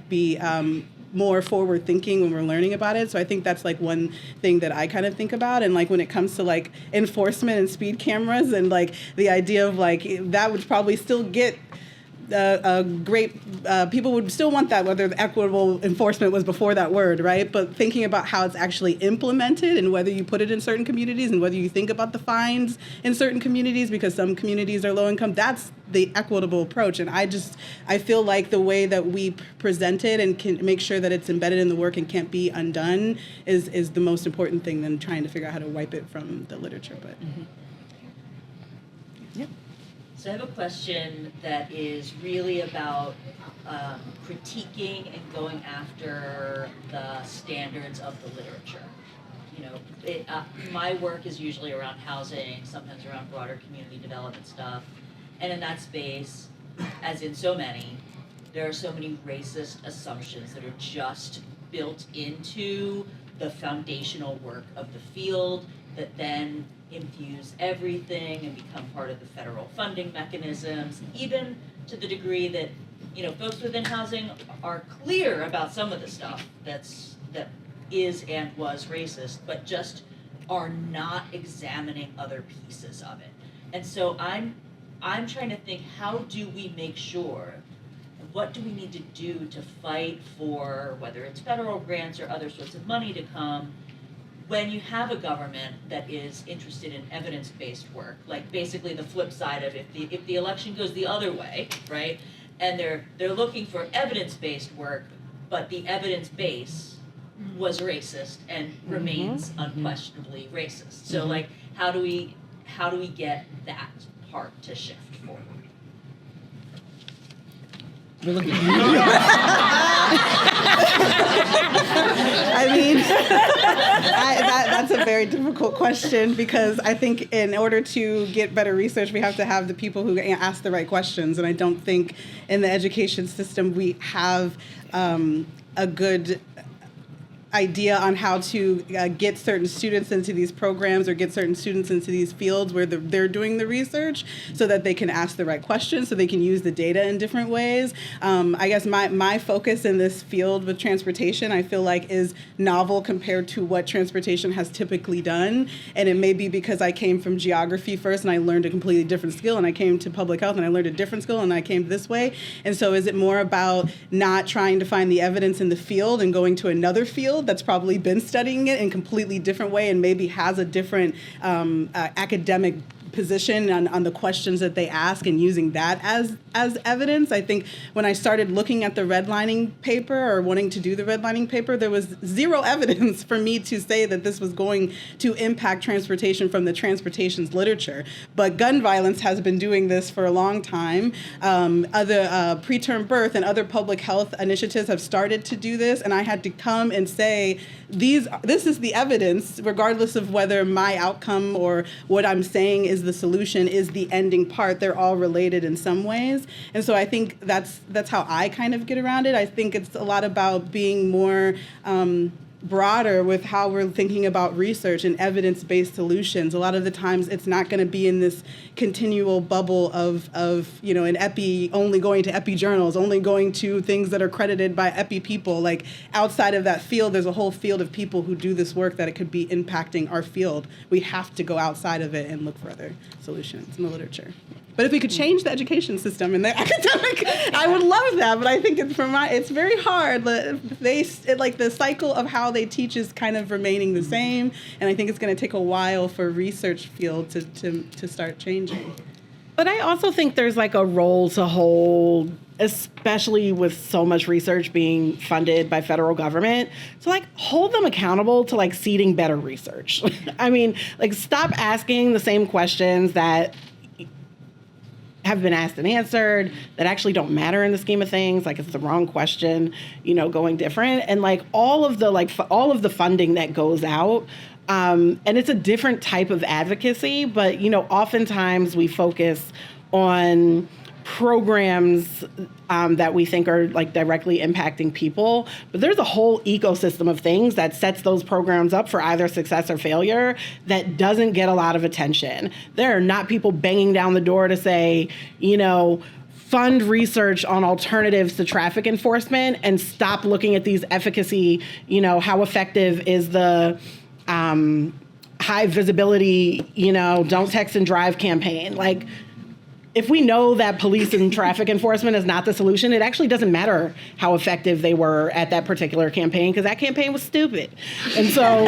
S4: be more forward thinking when we're learning about it. So I think that's like one thing that I kind of think about. And like when it comes to like enforcement and speed cameras and like the idea of like that would probably still get a great, people would still want that, whether the equitable enforcement was before that word, right? But thinking about how it's actually implemented and whether you put it in certain communities and whether you think about the fines in certain communities, because some communities are low income, that's the equitable approach. And I feel like the way that we present it and can make sure that it's embedded in the work and can't be undone is the most important thing than trying to figure out how to wipe it from the literature. But
S5: So I have a question that is really about critiquing and going after the standards of the literature. My work is usually around housing, sometimes around broader community development stuff. And in that space, as in so many, there are so many racist assumptions that are just built into the foundational work of the field that then infuse everything and become part of the federal funding mechanisms, even to the degree that, folks within housing are clear about some of the stuff that is and was racist, but just are not examining other pieces of it. And so I'm trying to think, how do we make sure, what do we need to do to fight for, whether it's federal grants or other sorts of money to come, when you have a government that is interested in evidence-based work, like basically the flip side of if the election goes the other way, right? And they're looking for evidence-based work, but the evidence base was racist and remains unquestionably racist. So like how do we get that part to shift forward?
S4: I mean, that's a very difficult question, because I think in order to get better research, we have to have the people who ask the right questions. And I don't think in the education system we have a good idea on how to get certain students into these programs or get certain students into these fields where they're doing the research so that they can ask the right questions, so they can use the data in different ways. I guess my focus in this field with transportation, I feel like, is novel compared to what transportation has typically done. And it may be because I came from geography first and I learned a completely different skill, and I came to public health and I learned a different skill, and I came this way. And so is it more about not trying to find the evidence in the field and going to another field that's probably been studying it in a completely different way and maybe has a different academic position on the questions that they ask, and using that as evidence? I think when I started looking at the redlining paper, or wanting to do the redlining paper, there was zero evidence for me to say that this was going to impact transportation from the transportation's literature. But gun violence has been doing this for a long time. Other preterm birth and other public health initiatives have started to do this, and I had to come and say, this is the evidence, regardless of whether my outcome or what I'm saying is the solution, is the ending part. They're all related in some ways. And so I think that's how I kind of get around it. I think it's a lot about being more broader with how we're thinking about research and evidence-based solutions. A lot of the times it's not going to be in this continual bubble of an epi, only going to epi journals, only going to things that are credited by epi people. Like, outside of that field, there's a whole field of people who do this work that it could be impacting our field. We have to go outside of it and look for other solutions in the literature. But if we could change the education system and the academic, I would love that. But I think it's very hard. The cycle of how they teach is kind of remaining the same, and I think it's going to take a while for research field to start changing.
S2: But I also think there's like a role to hold, especially with so much research being funded by federal government, to like hold them accountable to like seeding better research. I mean, like, stop asking the same questions that have been asked and answered that actually don't matter in the scheme of things. Like, it's the wrong question, going different. And like all of the funding that goes out, and it's a different type of advocacy, but oftentimes we focus on programs that we think are like directly impacting people, but there's a whole ecosystem of things that sets those programs up for either success or failure that doesn't get a lot of attention. There are not people banging down the door to say, fund research on alternatives to traffic enforcement and stop looking at these efficacy, how effective is the high visibility, don't text and drive campaign. Like, if we know that police and traffic enforcement is not the solution, it actually doesn't matter how effective they were at that particular campaign, because that campaign was stupid. And so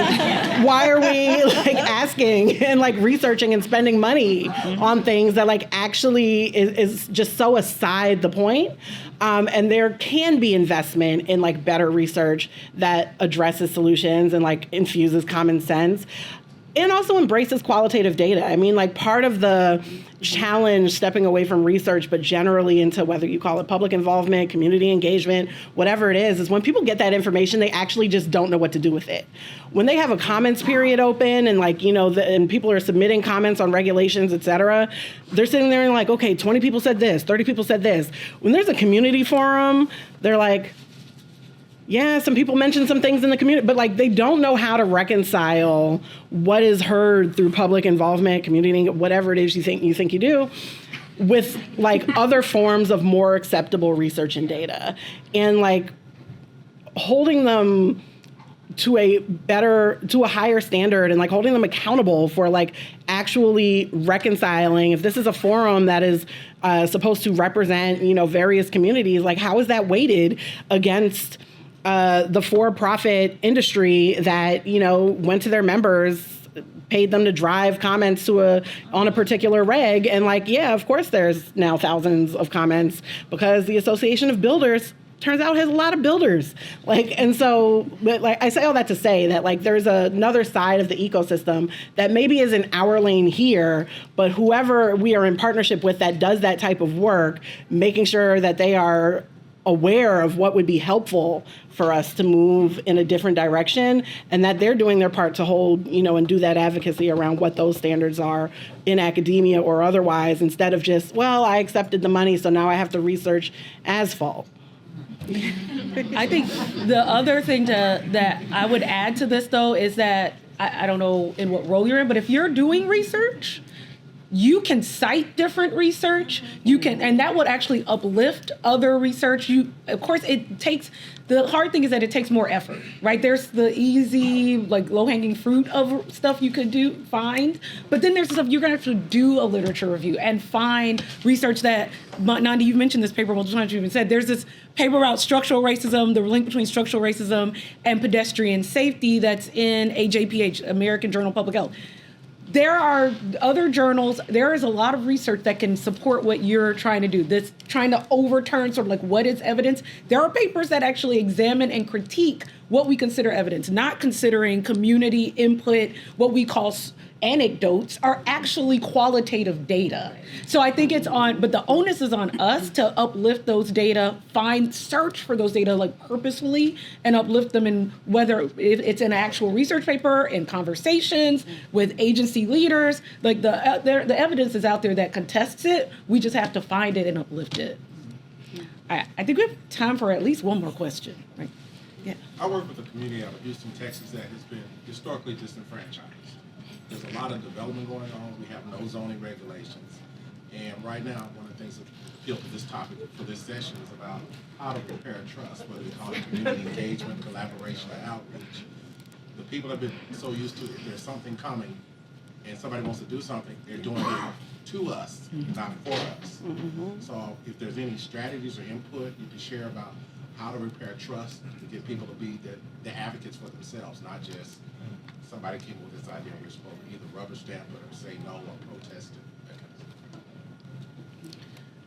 S2: why are we like asking and like researching and spending money on things that like actually is just so aside the point? And there can be investment in like better research that addresses solutions and like infuses common sense, and also embraces qualitative data. I mean, like, part of the challenge stepping away from research, but generally into whether you call it public involvement, community engagement, whatever it is when people get that information, they actually just don't know what to do with it. When they have a comments period open and like, and people are submitting comments on regulations, et cetera, they're sitting there and like, okay, 20 people said this, 30 people said this. When there's a community forum, they're like, yeah, some people mention some things in the community, but like they don't know how to reconcile what is heard through public involvement, community, whatever it is you think you do, with like other forms of more acceptable research and data, and like holding them to a higher standard and like holding them accountable for like actually reconciling. If this is a forum that is supposed to represent, various communities, like how is that weighted against the for-profit industry that, went to their members, paid them to drive comments on a particular reg. And like, yeah, of course there's now thousands of comments because the Association of Builders turns out has a lot of builders. Like, and so, but like, I say all that to say that like, there's another side of the ecosystem that maybe is in our lane here, but whoever we are in partnership with that does that type of work, making sure that they are aware of what would be helpful for us to move in a different direction, and that they're doing their part to hold, and do that advocacy around what those standards are in academia or otherwise, instead of just, well, I accepted the money, so now I have to research asphalt.
S1: I think the other thing that I would add to this, though, is that I don't know in what role you're in, but if you're doing research, you can cite different research. You can, and that would actually uplift other research. Of course, the hard thing is that it takes more effort, right? There's the easy, like low-hanging fruit of stuff you could find, but then there's stuff you're gonna have to do a literature review and find research that, Nandi, you mentioned this paper multiple times, you even said, there's this paper about structural racism, the link between structural racism and pedestrian safety that's in AJPH, American Journal of Public Health. There are other journals, there is a lot of research that can support what you're trying to do. That's trying to overturn sort of like what is evidence. There are papers that actually examine and critique what we consider evidence, not considering community input, what we call anecdotes are actually qualitative data. So I think but the onus is on us to uplift those data, search for those data like purposefully and uplift them in whether it's an actual research paper, in conversations with agency leaders, like the evidence is out there that contests it. We just have to find it and uplift it. I think we have time for at least one more question, right? Yeah.
S6: I work with a community out of Houston, Texas that has been historically disenfranchised. There's a lot of development going on. We have no zoning regulations. And right now, one of the things that appeal to this topic for this session is about how to repair trust, whether we call it community engagement, collaboration, or outreach. The people have been so used to if there's something coming and somebody wants to do something, they're doing it to us, not for us. So if there's any strategies or input you can share about how to repair trust to get people to be the advocates for themselves, not just somebody came with this idea and we're supposed to either rubber stamp it or say no or protest it, that kind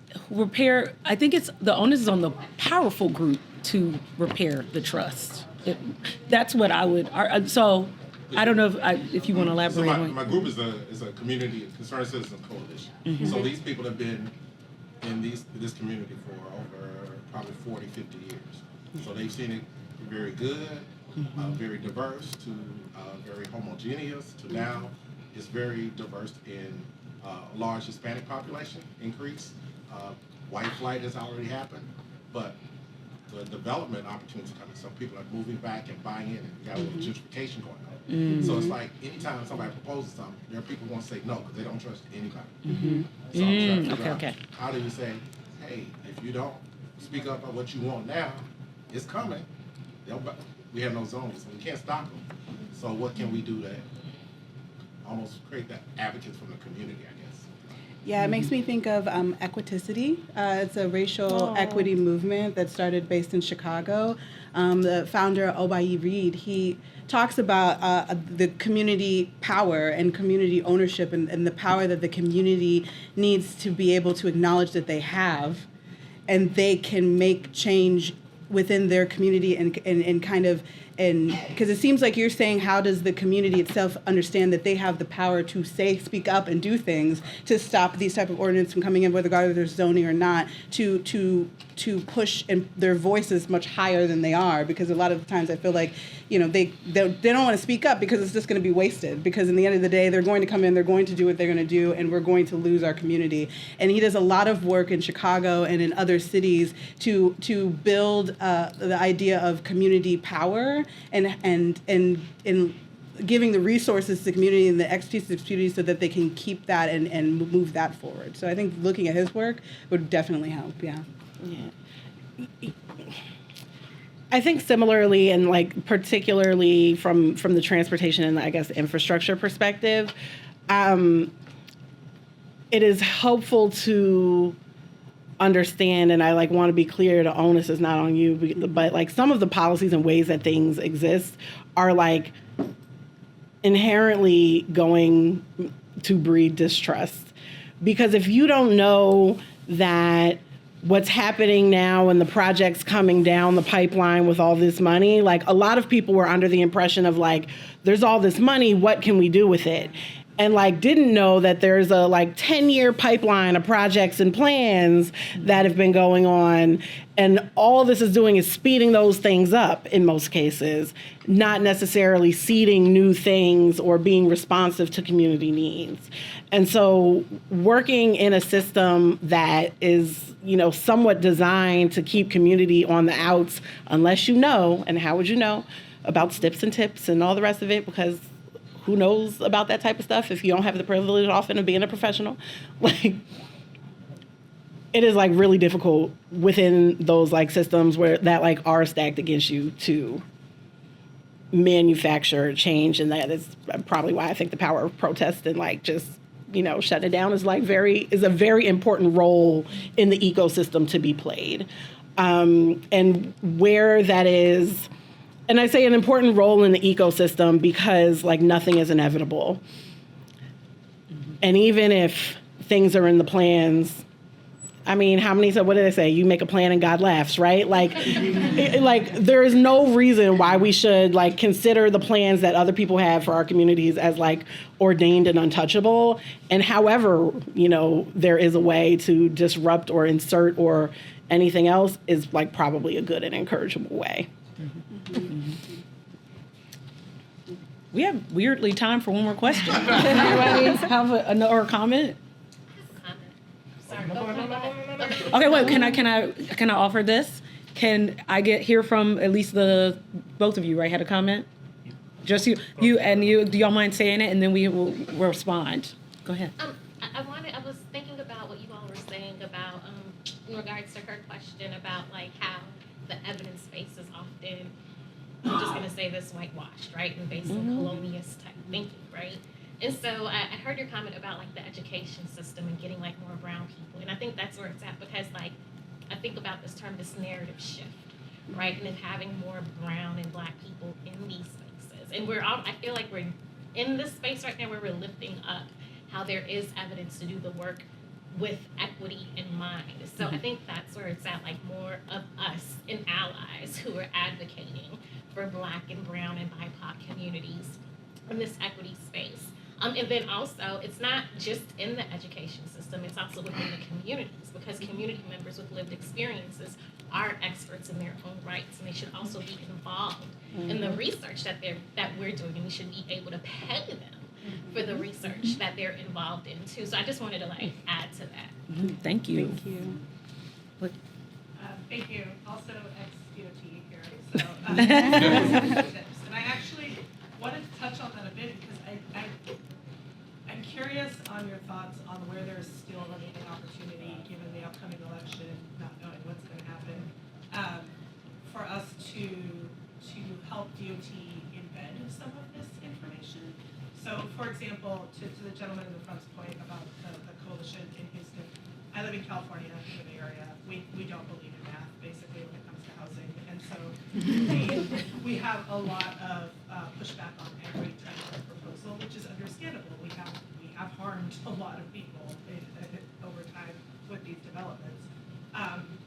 S6: of stuff.
S1: Repair, I think the onus is on the powerful group to repair the trust. That's what I would, so I don't know if you want to elaborate.
S6: So my group is a community, Concerned Citizens Coalition. So these people have been in this community for over probably 40, 50 years. So they've seen it very good, very diverse to very homogeneous to now it's very diverse in a large Hispanic population increase. White flight has already happened, but the development opportunities are coming. So people are moving back and buying in, and we got a little gentrification going on. So it's like anytime somebody proposes something, there are people who want to say no because they don't trust anybody. So I'm trying to figure out, how do you say, hey, if you don't speak up on what you want now, it's coming. We have no zoning, so we can't stop them. So what can we do to almost create that advocates from the community, I guess?
S4: Yeah, it makes me think of Equiticity. It's a racial equity movement that started based in Chicago. The founder, Obayi Reed, he talks about the community power and community ownership and the power that the community needs to be able to acknowledge that they have, and they can make change within their community and kind of, and because it seems like you're saying, how does the community itself understand that they have the power to speak up and do things to stop these type of ordinance from coming in, whether there's zoning or not, to push their voices much higher than they are, because a lot of the times I feel like, they don't want to speak up because it's just going to be wasted, because in the end of the day they're going to come in, they're going to do what they're going to do, and we're going to lose our community. And he does a lot of work in Chicago and in other cities to build the idea of community power and giving the resources to the community and the expertise to the community so that they can keep that and move that forward. So I think looking at his work would definitely help. Yeah.
S2: I think similarly, and particularly from the transportation and I guess infrastructure perspective, it is helpful to understand, and I want to be clear, the onus is not on you, but some of the policies and ways that things exist are inherently going to breed distrust. Because if you don't know that what's happening now and the projects coming down the pipeline with all this money, a lot of people were under the impression of there's all this money, what can we do with it? and like didn't know that there's a like 10-year pipeline of projects and plans that have been going on, and all this is doing is speeding those things up in most cases, not necessarily seeding new things or being responsive to community needs. And so working in a system that is, you know, somewhat designed to keep community on the outs, unless you know, and how would you know about STIPs and TIPs and all the rest of it, because who knows about that type of stuff if you don't have the privilege often of being a professional? Like, it is like really difficult within those like systems where that like are stacked against you to manufacture change. And that is probably why I think the power of protest and like just, you know, shutting it down is like is a very important role in the ecosystem to be played. And where that is, and I say an important role in the ecosystem because like nothing is inevitable. And even if things are in the plans, I mean, what did they say? You make a plan and God laughs, right? Like, there is no reason why we should like consider the plans that other people have for our communities as like ordained and untouchable. And however, you know, there is a way to disrupt or insert or anything else is like probably a good and encourageable way.
S1: We have weirdly time for one more question. Anybody have another comment? Okay, wait. Can I offer this? Can I hear from at least the both of you? Right, had a comment. Just you. Do y'all mind saying it, and then we will respond. Go ahead.
S7: I was thinking about what you all were saying about in regards to her question about like how the evidence base is often, I'm just gonna say this, whitewashed, right, and based on colonialist type thinking, right? And so I heard your comment about like the education system and getting like more brown people, and I think that's where it's at because like I think about this term, this narrative shift, right, and then having more brown and black people in these spaces, and I feel like we're in this space right now where we're lifting up how there is evidence to do the work with equity in mind. So I think that's where it's at, like more of us and allies who are advocating for black and brown and BIPOC communities in this equity space. And then also, it's not just in the education system, it's also within the communities, because community members with lived experiences are experts in their own rights, and they should also be involved in the research that we're doing, and we should be able to pay them for the research that they're involved in too. So I just wanted to like add to that.
S1: Thank you.
S4: Thank you.
S8: Thank you. Also ex-DOT here. So, and I actually wanted to touch on that a bit because I'm curious on your thoughts on where there's still remaining opportunity, given the upcoming election, not knowing what's going to happen, for us to help DOT embed some of this information. So, for example, to the gentleman in the front's point about the coalition in Houston, I live in California, in the Bay Area. We don't believe in math, basically, when it comes to housing. And so we have a lot of pushback on every type of proposal, which is understandable. We have harmed a lot of people over time with these developments.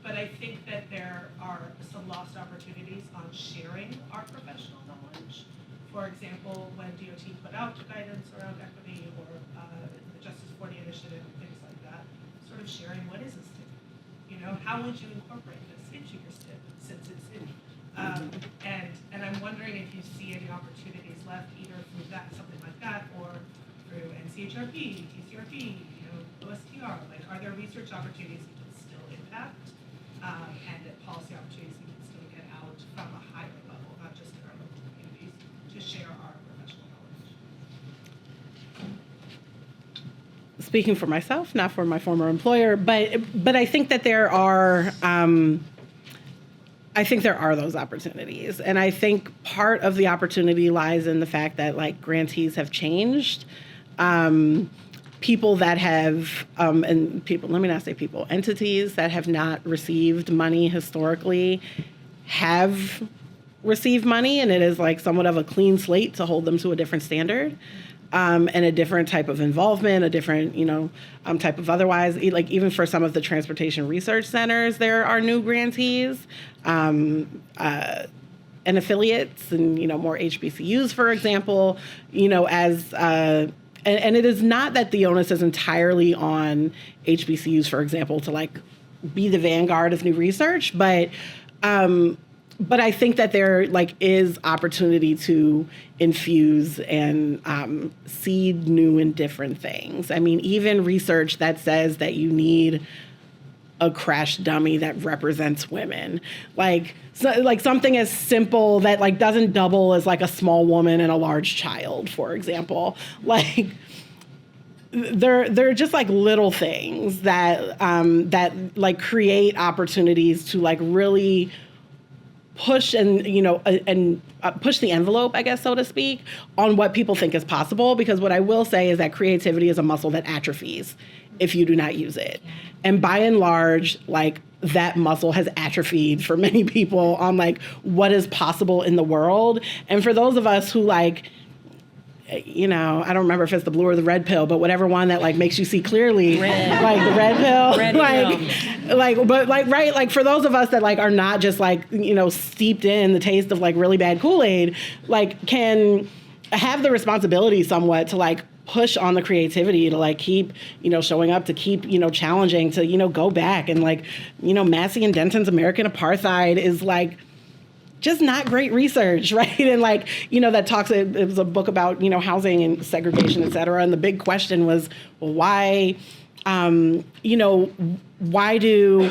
S8: But I think that there are some lost opportunities on sharing our professional knowledge. For example, when DOT put out guidance around equity or the Justice 40 initiative and things like that, sort of sharing what is a STIP? You know, how would you incorporate this into your STIP since it's new? And I'm wondering if you see any opportunities left either through something like that, or through NCHRP, TCRP, OSTR. Like, are there research opportunities we can still impact, and policy opportunities we can still get out from a higher level, not just in our local communities, to share our professional knowledge?
S2: Speaking for myself, not for my former employer, but I think that there are those opportunities, and I think part of the opportunity lies in the fact that like grantees have changed. People that have entities that have not received money historically have received money, and it is like somewhat of a clean slate to hold them to a different standard. And a different type of involvement, a different, type of otherwise, like even for some of the transportation research centers, there are new grantees and affiliates and, more HBCUs, for example, as and it is not that the onus is entirely on HBCUs, for example, to like be the vanguard of new research, but I think that there like is opportunity to infuse and seed new and different things. I mean, even research that says that you need a crash dummy that represents women, like something as simple that like doesn't double as like a small woman and a large child, for example. Like they're just like little things that that like create opportunities to like really push and push the envelope, I guess, so to speak, on what people think is possible. Because what I will say is that creativity is a muscle that atrophies if you do not use it. And by and large, like that muscle has atrophied for many people on like what is possible in the world. And for those of us who like, I don't remember if it's the blue or the red pill, but whatever one that like makes you see clearly, like the red pill, right, for those of us that like are not just like, steeped in the taste of like really bad Kool-Aid, like can have the responsibility somewhat to like push on the creativity to like keep, showing up, to keep, challenging, to, go back and like, Massey and Denton's American Apartheid is like, just not great research, right? And like, that talks, it was a book about, housing and segregation, et cetera. And the big question was, well, why do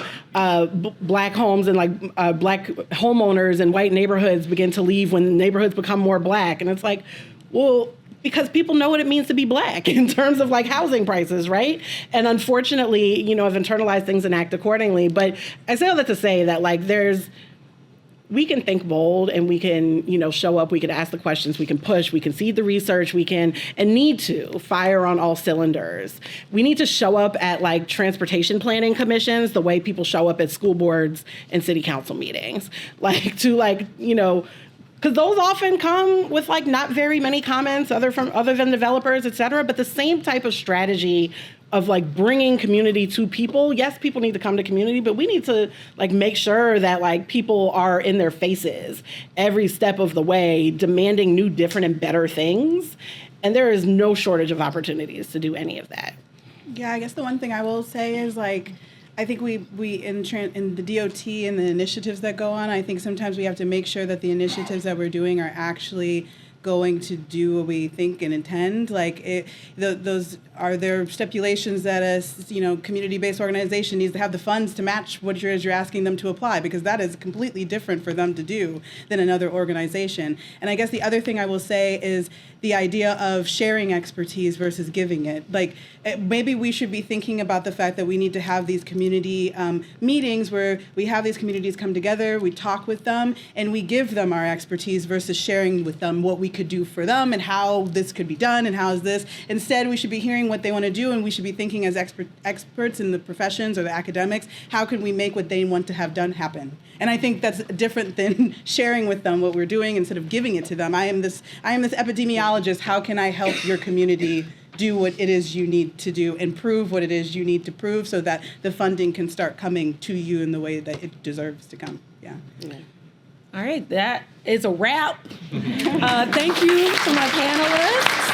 S2: black homes and like black homeowners in white neighborhoods begin to leave when neighborhoods become more black? And it's like, well, because people know what it means to be black in terms of like housing prices, right? And unfortunately, have internalized things and act accordingly. But I say all that to say that like we can think bold and we can, show up, we can ask the questions, we can push, we can seed the research, we can, and need to fire on all cylinders. We need to show up at like transportation planning commissions the way people show up at school boards and city council meetings. Like to like, because those often come with like not very many comments other than developers, et cetera, but the same type of strategy of like bringing community to people. Yes, people need to come to community, but we need to like make sure that like people are in their faces every step of the way, demanding new, different, and better things. And there is no shortage of opportunities to do any of that.
S4: Yeah, I guess the one thing I will say is like, I think we in the DOT and the initiatives that go on, I think sometimes we have to make sure that the initiatives that we're doing are actually going to do what we think and intend. Like those are there stipulations that a community-based organization needs to have the funds to match what you're asking them to apply, because that is completely different for them to do than another organization. And I guess the other thing I will say is the idea of sharing expertise versus giving it. Like maybe we should be thinking about the fact that we need to have these community meetings where we have these communities come together, we talk with them, and we give them our expertise versus sharing with them what we could do for them and how this could be done and how is this. Instead, we should be hearing what they want to do, and we should be thinking as experts in the professions or the academics, how can we make what they want to have done happen? And I think that's different than sharing with them what we're doing instead of giving it to them. I am this epidemiologist. How can I help your community do what it is you need to do and prove what it is you need to prove so that the funding can start coming to you in the way that it deserves to come? Yeah.
S1: All right, that is a wrap. Thank you to my panelists.